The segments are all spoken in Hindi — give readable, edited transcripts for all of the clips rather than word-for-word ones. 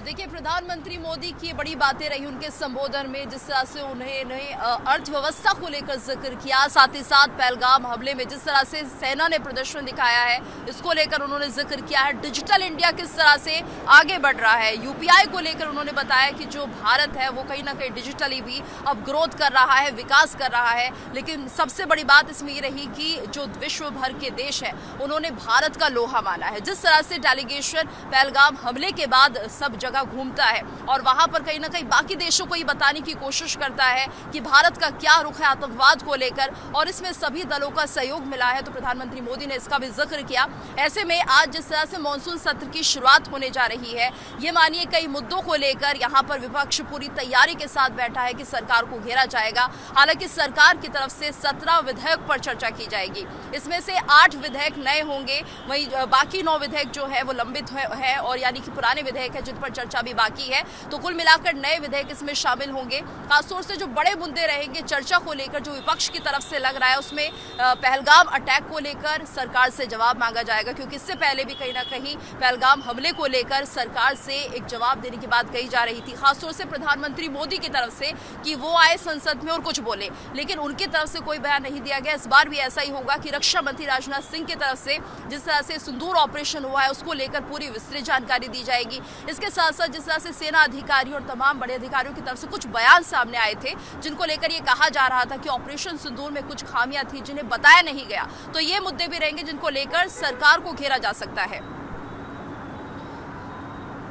देखिए, प्रधानमंत्री मोदी की बड़ी बातें रही उनके संबोधन में, जिस तरह से उन्होंने अर्थव्यवस्था को लेकर जिक्र किया, साथ ही साथ पहलगाम हमले में जिस तरह से सेना ने प्रदर्शन दिखाया है, इसको लेकर उन्होंने जिक्र किया है। डिजिटल इंडिया किस तरह से आगे बढ़ रहा है, यूपीआई को लेकर उन्होंने बताया कि जो भारत है वो कहीं ना कहीं डिजिटली भी अब ग्रोथ कर रहा है, विकास कर रहा है। लेकिन सबसे बड़ी बात इसमें ये रही कि जो विश्व भर के देश है उन्होंने भारत का लोहा माना है। जिस तरह से डेलीगेशन पहलगाम हमले के बाद सब जगह घूमता है और वहां पर कहीं ना कहीं बाकी देशों को ये बताने की कोशिश करता है कि भारत का क्या रुख है आतंकवाद को लेकर, और इसमें सभी दलों का सहयोग मिला है। तो प्रधानमंत्री मोदी ने इसका भी जिक्र किया। ऐसे में आज जिस तरह से मानसून सत्र की शुरुआत होने जा रही है, ये मानिए कई मुद्दों को लेकर यहाँ पर विपक्ष पूरी तैयारी के साथ बैठा है कि सरकार को घेरा जाएगा। हालांकि सरकार की तरफ से 17 विधेयक पर चर्चा की जाएगी। इसमें से 8 विधेयक नए होंगे, वहीं बाकी 9 विधेयक जो है वो लंबित है और यानी कि पुराने विधेयक है जिन पर चर्चा भी बाकी है। तो कुल मिलाकर नए विधेयक इसमें शामिल होंगे। खासतौर से जो बड़े मुद्दे रहेंगे चर्चा को लेकर, जो विपक्ष की तरफ से लग रहा है उसमें पहलगाम अटैक को लेकर सरकार से जवाब मांगा जाएगा, क्योंकि इससे पहले भी कहीं ना कहीं पहलगाम हमले को लेकर सरकार से एक जवाब देने की बात कही जा रही थी, खासतौर से प्रधानमंत्री मोदी की तरफ से कि वो आए संसद में और कुछ बोले, लेकिन उनकी तरफ से कोई बयान नहीं दिया गया। इस बार भी ऐसा ही होगा कि रक्षा मंत्री राजनाथ सिंह की तरफ से जिस तरह से सिंदूर ऑपरेशन हुआ है उसको लेकर पूरी विस्तृत जानकारी दी जाएगी। इसके साथ साथ जिस तरह से सेना अधिकारी और तमाम बड़े अधिकारियों की तरफ से कुछ बयान सामने आए थे जिनको लेकर ये कहा जा रहा था कि ऑपरेशन सिंदूर में कुछ खामियां थी जिन्हें बताया नहीं गया, तो ये मुद्दे भी रहेंगे जिनको लेकर सरकार को घेरा जा सकता है।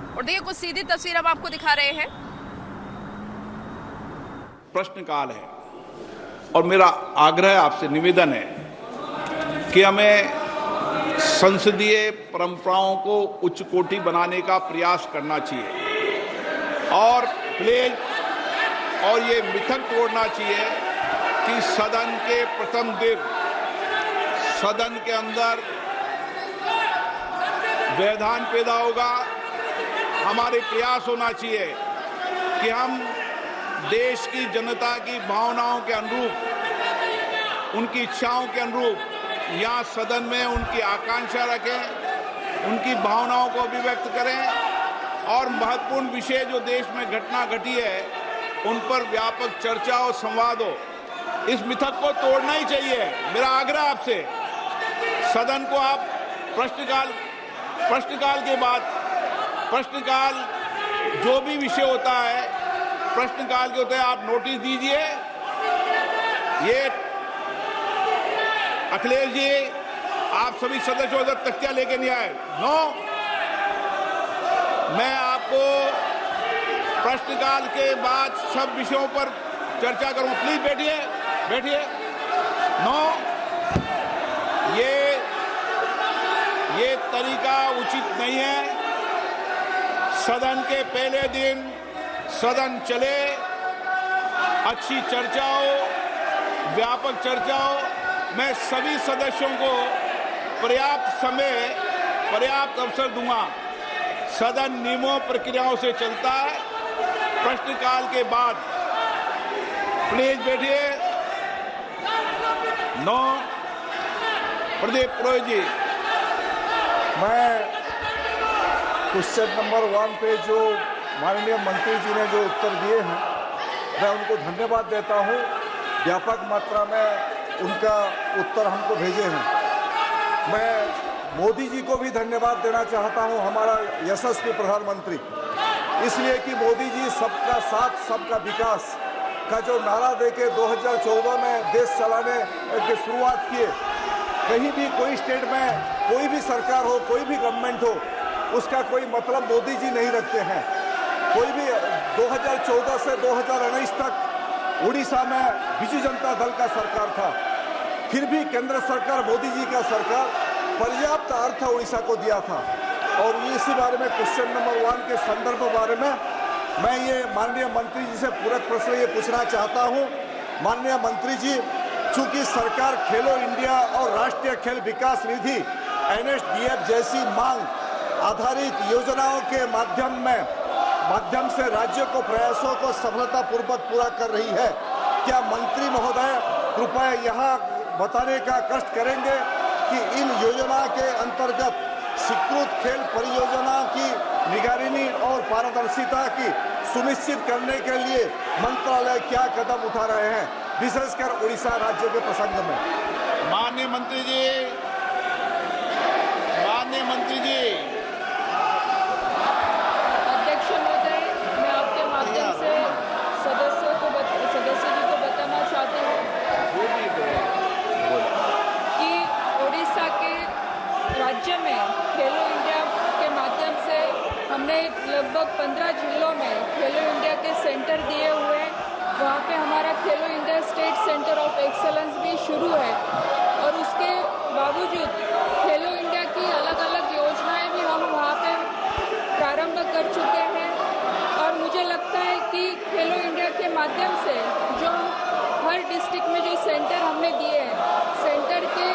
और देखिए, कुछ सीधी तस्वीर हम आपको दिखा रहे हैं। प्रश्नकाल है और मेरा आग्रह आपसे निवेदन है कि हमें संसदीय परंपराओं को उच्च कोटि बनाने का प्रयास करना चाहिए और प्लीज और ये मिथक तोड़ना चाहिए कि सदन के प्रथम दिन सदन के अंदर व्यवधान पैदा होगा। हमारे प्रयास होना चाहिए कि हम देश की जनता की भावनाओं के अनुरूप, उनकी इच्छाओं के अनुरूप यहाँ सदन में उनकी आकांक्षा रखें, उनकी भावनाओं को अभिव्यक्त करें और महत्वपूर्ण विषय जो देश में घटना घटी है उन पर व्यापक चर्चा और संवाद हो। इस मिथक को तोड़ना ही चाहिए। मेरा आग्रह आपसे, सदन को आप प्रश्नकाल के बाद प्रश्नकाल जो भी विषय होता है प्रश्नकाल के होते हैं, आप नोटिस दीजिए। ये अखिलेश जी, आप सभी सदस्यों उधर तख्तियां लेके नहीं आए। नो, मैं आपको प्रश्नकाल के बाद सब विषयों पर चर्चा करूंगा। प्लीज बैठिए, बैठिए। नो, ये तरीका उचित नहीं है। सदन के पहले दिन सदन चले, अच्छी चर्चा हो, व्यापक चर्चा हो। मैं सभी सदस्यों को पर्याप्त समय, पर्याप्त अवसर दूंगा। सदन नियमों प्रक्रियाओं से चलता है। प्रश्नकाल के बाद प्लीज बैठिए। नो, प्रदीप पुरोहित जी। मैं क्वेश्चन नंबर 1 पे जो माननीय मंत्री जी ने जो उत्तर दिए हैं, मैं उनको धन्यवाद देता हूं। व्यापक मात्रा में उनका उत्तर हमको भेजे हैं। मैं मोदी जी को भी धन्यवाद देना चाहता हूं, हमारा यशस्वी प्रधानमंत्री, इसलिए कि मोदी जी सबका साथ सबका विकास का जो नारा देके 2014 में देश चलाने की शुरुआत किए। कहीं भी कोई स्टेट में कोई भी सरकार हो, कोई भी गवर्नमेंट हो, उसका कोई मतलब मोदी जी नहीं रखते हैं। कोई भी 2014 से 2019 तक उड़ीसा में बिजू जनता दल का सरकार था, फिर भी केंद्र सरकार, मोदी जी का सरकार पर्याप्त अर्थ उड़ीसा को दिया था। और इसी बारे में क्वेश्चन नंबर 1 के संदर्भ बारे में मैं ये माननीय मंत्री जी से पूरक प्रश्न ये पूछना चाहता हूँ। माननीय मंत्री जी, चूंकि सरकार खेलो इंडिया और राष्ट्रीय खेल विकास निधि NSDF जैसी मांग आधारित योजनाओं के माध्यम से राज्यों को प्रयासों को सफलतापूर्वक पूरा कर रही है, क्या मंत्री महोदय कृपया यहाँ बताने का कष्ट करेंगे कि इन योजना के अंतर्गत स्वीकृत खेल परियोजना की निगरानी और पारदर्शिता की सुनिश्चित करने के लिए मंत्रालय क्या कदम उठा रहे हैं, विशेषकर उड़ीसा राज्य के प्रसंग में? माननीय मंत्री जी, अध्यक्ष महोदय, मैं आपके माध्यम से सदस्य जी को बताना चाहती हूँ कि उड़ीसा के राज्य में खेलो इंडिया के माध्यम से हमने लगभग 15 जिलों में खेलो इंडिया के सेंटर दिए हुए हैं। वहाँ पे हमारा खेलो India state centre of excellence भी शुरू है और उसके बावजूद खेलो इंडिया की अलग अलग योजनाएं भी हम वहाँ पे प्रारंभ कर चुके हैं। और मुझे लगता है कि खेलो इंडिया के माध्यम से जो हर डिस्ट्रिक्ट में जो सेंटर हमने दिए हैं, सेंटर के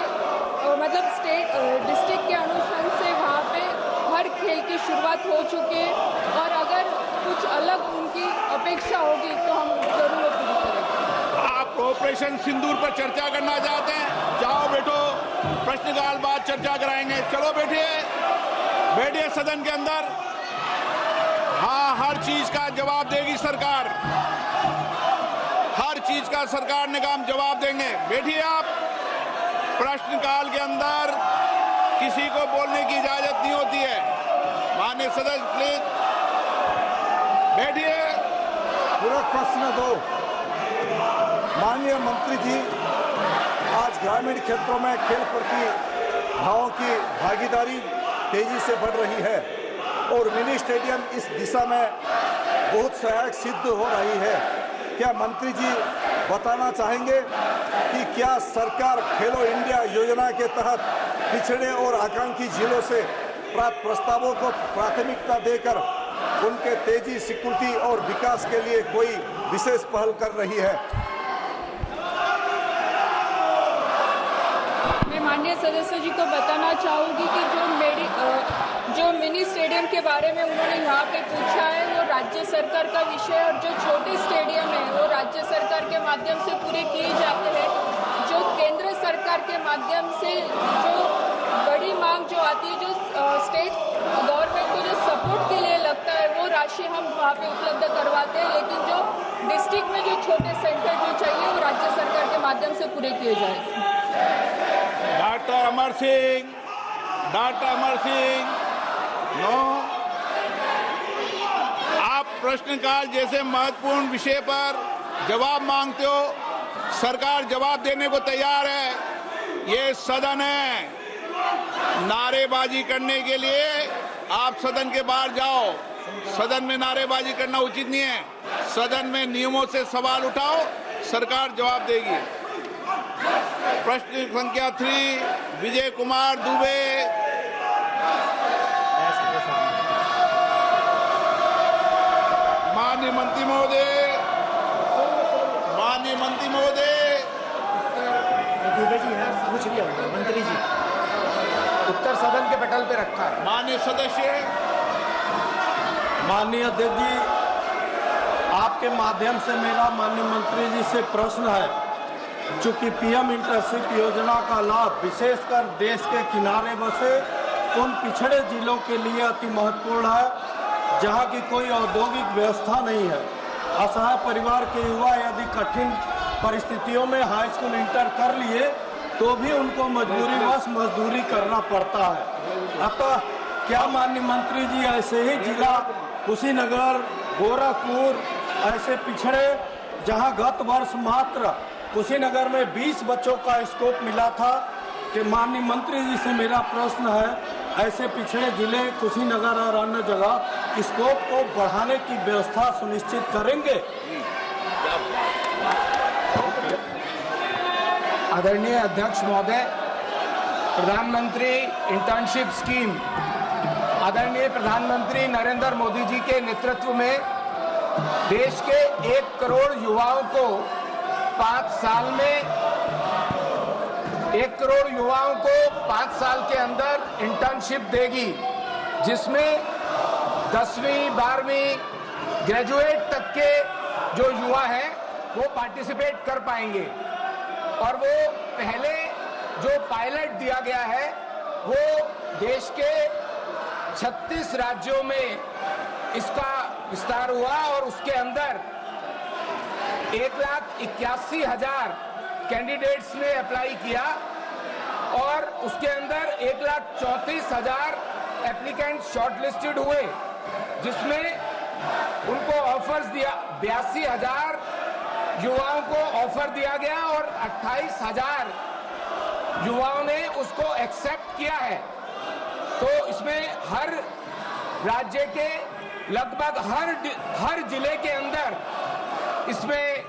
मतलब स्टेट डिस्ट्रिक्ट के अनुसार से वहाँ पे हर खेल की शुरुआत हो चुकी है और अगर कुछ अलग उनकी अपेक्षा होगी तो हम जरूर पूरी करेंगे। आप ऑपरेशन सिंदूर पर चर्चा करना चाहते हैं? जाओ बैठो, प्रश्नकाल बाद चर्चा कराएंगे। चलो बैठिए सदन के अंदर। हाँ, हर चीज का जवाब देगी सरकार, हर चीज का सरकार ने काम जवाब देंगे। बैठिए आप। प्रश्नकाल के अंदर किसी को बोलने की इजाजत नहीं होती है। माननीय सदस्य प्लीज बैठिए। पूरा प्रश्न दो। माननीय मंत्री जी, आज ग्रामीण क्षेत्रों में खेल प्रतिभाओं की भागीदारी तेजी से बढ़ रही है और मिनी स्टेडियम इस दिशा में बहुत सहायक सिद्ध हो रही है। क्या मंत्री जी बताना चाहेंगे कि क्या सरकार खेलो इंडिया योजना के तहत पिछड़े और आकांक्षी जिलों से प्राप्त प्रस्तावों को प्राथमिकता देकर उनके तेजी, सिक्योरिटी और विकास के लिए कोई विशेष पहल कर रही है? मैं माननीय सदस्य जी को बताना चाहूँगी कि जो मिनी स्टेडियम के बारे में उन्होंने यहाँ पे पूछा है वो राज्य सरकार का विषय है और जो छोटे स्टेडियम है वो राज्य सरकार के माध्यम से पूरे किए जाते हैं। जो केंद्र सरकार के माध्यम से जो बड़ी मांग जो आती है, जो स्टेट गवर्नमेंट को जो सपोर्ट के लिए लगता है, वो राशि हम वहाँ पे उपलब्ध करवाते हैं। लेकिन जो डिस्ट्रिक्ट में जो छोटे सेंटर जो चाहिए वो राज्य सरकार के माध्यम से पूरे किए जाएंगे। Doctor Amar Singh, no. आप प्रश्नकाल जैसे महत्वपूर्ण विषय पर जवाब मांगते हो, सरकार जवाब देने को तैयार है। ये सदन है, नारेबाजी करने के लिए आप सदन के बाहर जाओ। सदन में नारेबाजी करना उचित नहीं है। सदन में नियमों से सवाल उठाओ, सरकार जवाब देगी। प्रश्न संख्या 3, विजय कुमार दुबे। माननीय मंत्री महोदय, दुबे जी हैं, पूछ लिया मंत्री जी, उत्तर सदन के पटल पे रखा है। माननीय सदस्य। माननीय अध्यक्ष जी, आपके माध्यम से मेरा माननीय मंत्री जी से प्रश्न है। चूंकि पीएम इंटर्नशिप योजना का लाभ विशेषकर देश के किनारे बसे उन पिछड़े जिलों के लिए अति महत्वपूर्ण है जहां की कोई औद्योगिक व्यवस्था नहीं है। असहाय परिवार के युवा यदि कठिन परिस्थितियों में हाई स्कूल इंटर कर लिए तो भी उनको मजबूरीवश मजदूरी करना पड़ता है। अतः क्या माननीय मंत्री जी ऐसे ही जिला कुशीनगर, गोरखपुर ऐसे पिछड़े जहां गत वर्ष मात्र कुशीनगर में 20 बच्चों का स्कोप मिला था, कि माननीय मंत्री जी से मेरा प्रश्न है, ऐसे पिछड़े जिले कुशीनगर और अन्य जगह स्कोप को बढ़ाने की व्यवस्था सुनिश्चित करेंगे? आदरणीय अध्यक्ष महोदय, प्रधानमंत्री इंटर्नशिप स्कीम आदरणीय प्रधानमंत्री नरेंद्र मोदी जी के नेतृत्व में देश के 1 करोड़ युवाओं को 5 साल में 1 करोड़ युवाओं को 5 साल के अंदर इंटर्नशिप देगी, जिसमें 10वीं 12वीं ग्रेजुएट तक के जो युवा हैं वो पार्टिसिपेट कर पाएंगे। और वो पहले जो पायलट दिया गया है वो देश के 36 राज्यों में इसका विस्तार हुआ और उसके अंदर 1,81,000 कैंडिडेट्स ने अप्लाई किया और उसके अंदर 1,34,000 एप्लीकेंट शॉर्टलिस्टेड हुए, जिसमें उनको ऑफर्स दिया, 82,000 युवाओं को ऑफर दिया गया और 28,000 युवाओं ने उसको एक्सेप्ट किया है। तो इसमें हर राज्य के लगभग हर जिले के अंदर इसमें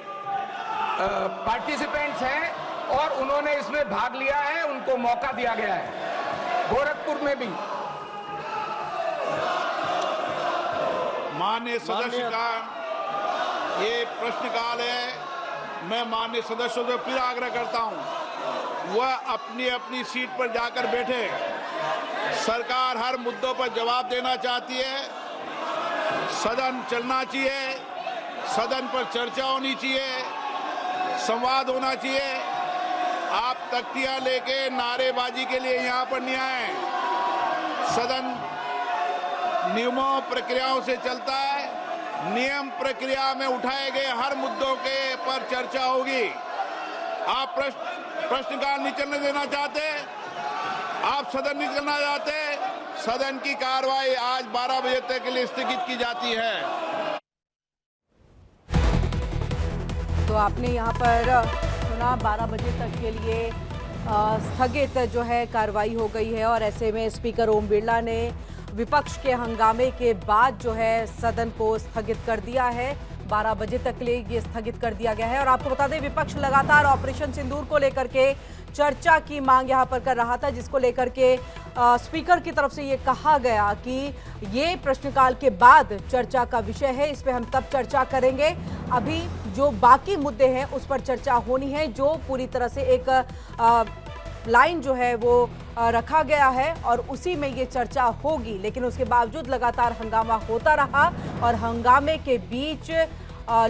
पार्टिसिपेंट्स हैं और उन्होंने इसमें भाग लिया है, उनको मौका दिया गया है। गोरखपुर में भी माननीय सदस्य का ये प्रश्नकाल है। मैं माननीय सदस्यों से फिर आग्रह करता हूं, वह अपनी अपनी सीट पर जाकर बैठे। सरकार हर मुद्दों पर जवाब देना चाहती है, सदन चलना चाहिए, सदन पर चर्चा होनी चाहिए, संवाद होना चाहिए। आप तख्तियां लेके नारेबाजी के लिए यहां पर नहीं आए। सदन नियमों प्रक्रियाओं से चलता है। नियम प्रक्रिया में उठाए गए हर मुद्दों के पर चर्चा होगी। आप प्रश्नकाल नहीं चलने देना चाहते, आप सदन नहीं करना चाहते, सदन की कार्रवाई आज 12 बजे तक के लिए स्थगित की जाती है। तो आपने यहाँ पर सुना 12 बजे तक के लिए स्थगित जो है कार्रवाई हो गई है और ऐसे में स्पीकर ओम बिरला ने विपक्ष के हंगामे के बाद जो है सदन को स्थगित कर दिया है। 12 बजे तक के लिए ये स्थगित कर दिया गया है और आपको बता दें विपक्ष लगातार ऑपरेशन सिंदूर को लेकर के चर्चा की मांग यहाँ पर कर रहा था, जिसको लेकर के स्पीकर की तरफ से ये कहा गया कि ये प्रश्नकाल के बाद चर्चा का विषय है, इस पे हम तब चर्चा करेंगे। अभी जो बाकी मुद्दे हैं उस पर चर्चा होनी है, जो पूरी तरह से एक लाइन जो है वो रखा गया है और उसी में ये चर्चा होगी। लेकिन उसके बावजूद लगातार हंगामा होता रहा और हंगामे के बीच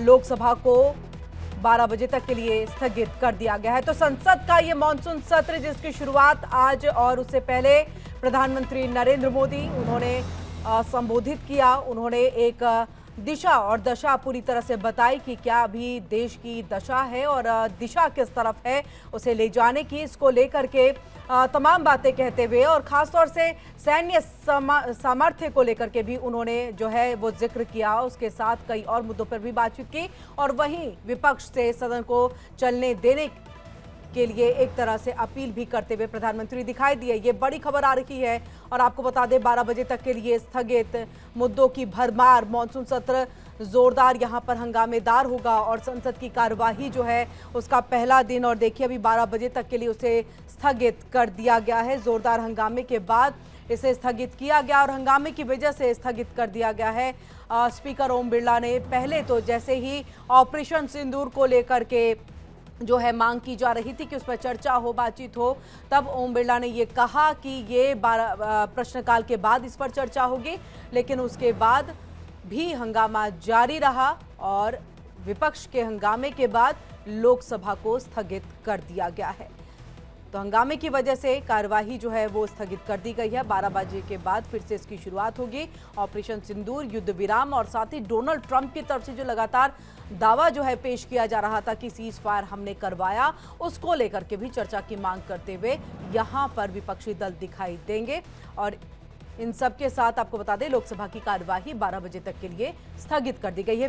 लोकसभा को 12 बजे तक के लिए स्थगित कर दिया गया है। तो संसद का ये मॉनसून सत्र जिसकी शुरुआत आज और उससे पहले प्रधानमंत्री नरेंद्र मोदी उन्होंने संबोधित किया। उन्होंने एक दिशा और दशा पूरी तरह से बताई कि क्या अभी देश की दशा है और दिशा किस तरफ है उसे ले जाने की, इसको लेकर के तमाम बातें कहते हुए और खासतौर से सैन्य सामर्थ्य को लेकर के भी उन्होंने जो है वो जिक्र किया। उसके साथ कई और मुद्दों पर भी बातचीत की और वहीं विपक्ष से सदन को चलने देने के लिए एक तरह से अपील भी करते हुए प्रधानमंत्री दिखाई दिए। ये बड़ी खबर आ रही है और आपको बता दें 12 बजे तक के लिए स्थगित, मुद्दों की भरमार, मॉनसून सत्र जोरदार यहाँ पर हंगामेदार होगा और संसद की कार्यवाही जो है उसका पहला दिन और देखिए अभी 12 बजे तक के लिए उसे स्थगित कर दिया गया है। जोरदार हंगामे के बाद इसे स्थगित किया गया और हंगामे की वजह से स्थगित कर दिया गया है। स्पीकर ओम बिरला ने पहले तो जैसे ही ऑपरेशन सिंदूर को लेकर के जो है मांग की जा रही थी कि उस पर चर्चा हो, बातचीत हो, तब ओम बिरला ने ये कहा कि ये प्रश्नकाल के बाद इस पर चर्चा होगी। लेकिन उसके बाद भी हंगामा जारी रहा और विपक्ष के हंगामे के बाद लोकसभा को स्थगित कर दिया गया है। तो हंगामे की वजह से कार्यवाही जो है वो स्थगित कर दी गई है। 12 बजे के बाद फिर से इसकी शुरुआत होगी। ऑपरेशन सिंदूर, युद्ध विराम और साथ ही डोनाल्ड ट्रंप की तरफ से जो लगातार दावा जो है पेश किया जा रहा था कि सीज फायर हमने करवाया, उसको लेकर के भी चर्चा की मांग करते हुए यहाँ पर विपक्षी दल दिखाई देंगे। और इन सब के साथ आपको बता दें लोकसभा की कार्यवाही 12 बजे तक के लिए स्थगित कर दी गई है।